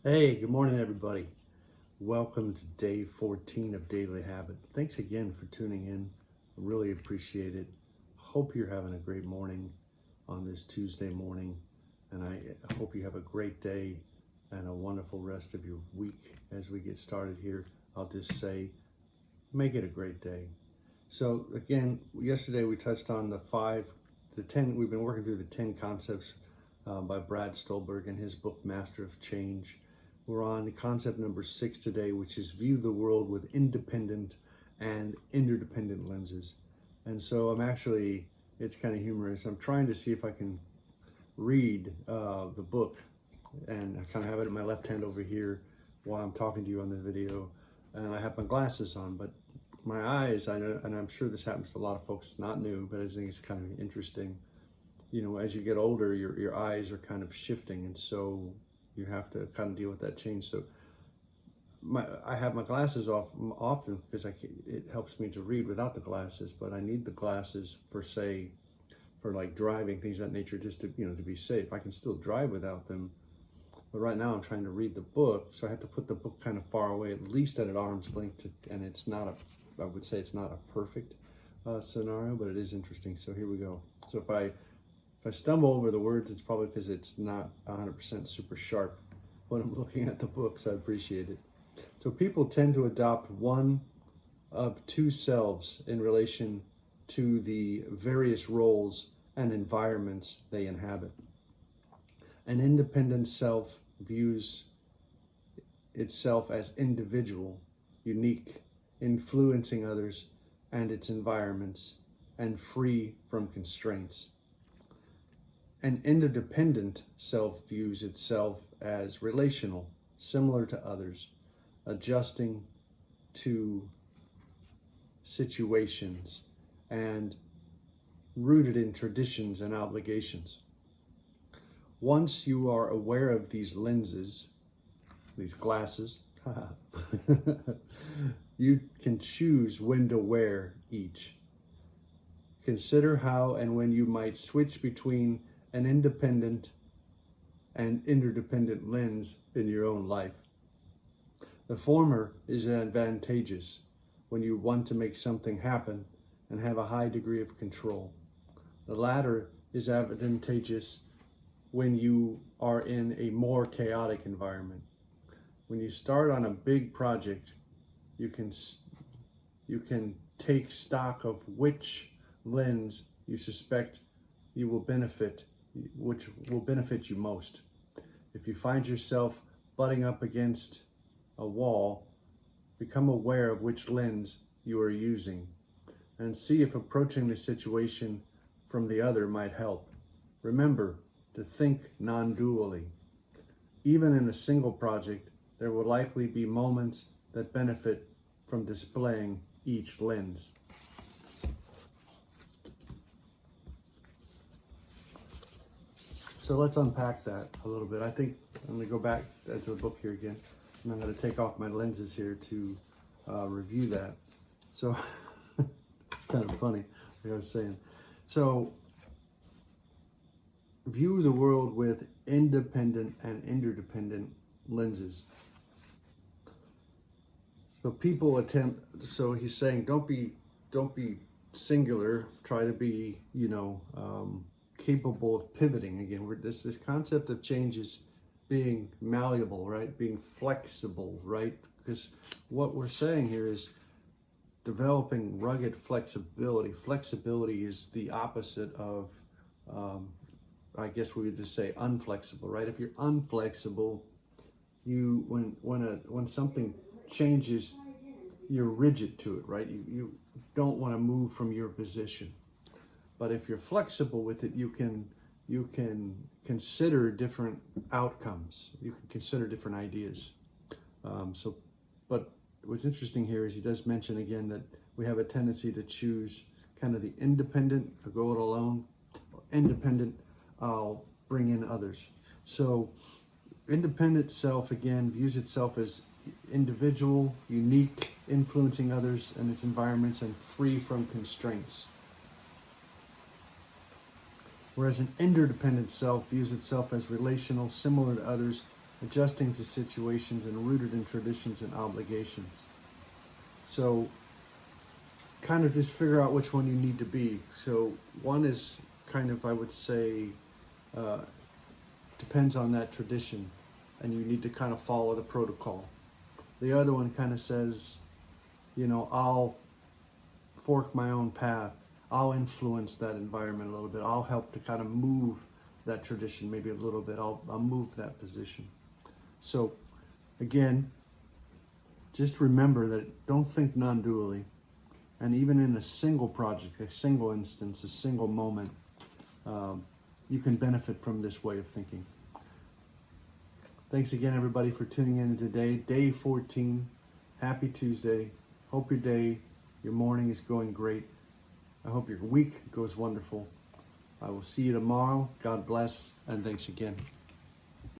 Hey, good morning, everybody. Welcome to day 14 of Daily Habit. Thanks again for tuning in. I really appreciate it. Hope you're having a great morning on this Tuesday morning, and I hope you have a great day and a wonderful rest of your week. As we get started here, I'll just say, make it a great day. So again, yesterday we touched on the 10, we've been working through the 10 concepts by Brad Stulberg in his book, Master of Change. We're on concept number 6 today, which is view the world with independent and interdependent lenses. And so it's kind of humorous. I'm trying to see if I can read the book, and I kind of have it in my left hand over here while I'm talking to you on the video. And I have my glasses on, but my eyes, I know, and I'm sure this happens to a lot of folks, it's not new, but I think it's kind of interesting. You know, as you get older, your eyes are kind of shifting, and so you have to kind of deal with that change. So I have my glasses off often because it helps me to read without the glasses, but I need the glasses for like driving, things of that nature, just to, to be safe. I can still drive without them, but right now I'm trying to read the book, so I have to put the book kind of far away, at least at an arm's length, and I would say it's not a perfect scenario, but it is interesting. So here we go. So if I stumble over the words, it's probably because it's not 100% super sharp when I'm looking at the book, so I appreciate it. So people tend to adopt one of two selves in relation to the various roles and environments they inhabit. An independent self views itself as individual, unique, influencing others and its environments, and free from constraints. An interdependent self views itself as relational, similar to others, adjusting to situations, and rooted in traditions and obligations. Once you are aware of these lenses, these glasses, you can choose when to wear each. Consider how and when you might switch between an independent and interdependent lens in your own life. The former is advantageous when you want to make something happen and have a high degree of control. The latter is advantageous when you are in a more chaotic environment. When you start on a big project, you can take stock of which lens you suspect which will benefit you most. If you find yourself butting up against a wall, become aware of which lens you are using and see if approaching the situation from the other might help. Remember to think non-dually. Even in a single project, there will likely be moments that benefit from displaying each lens. So let's unpack that a little bit. I think I'm going to go back to the book here again, and I'm going to take off my lenses here to review that. So it's kind of funny, like I was saying. So view the world with independent and interdependent lenses. So he's saying, don't be singular. Try to be, capable of pivoting. Again, this concept of change is being malleable, right? Being flexible, right? Because what we're saying here is developing rugged flexibility. Flexibility is the opposite of, I guess we would just say unflexible, right? If you're unflexible, when something changes, you're rigid to it, right? You don't want to move from your position. But if you're flexible with it, you can consider different outcomes. You can consider different ideas. But what's interesting here is he does mention again that we have a tendency to choose kind of the independent, I'll go it alone, or independent, I'll bring in others. So independent self, again, views itself as individual, unique, influencing others and its environments, and free from constraints. Whereas an interdependent self views itself as relational, similar to others, adjusting to situations, and rooted in traditions and obligations. So kind of just figure out which one you need to be. So one is kind of, I would say, depends on that tradition, and you need to kind of follow the protocol. The other one kind of says, I'll fork my own path. I'll influence that environment a little bit. I'll help to kind of move that tradition maybe a little bit. I'll move that position. So again, just remember that don't think non-dually. And even in a single project, a single instance, a single moment, you can benefit from this way of thinking. Thanks again, everybody, for tuning in today. Day 14. Happy Tuesday. Hope your day, your morning is going great. I hope your week goes wonderful. I will see you tomorrow. God bless, and thanks again.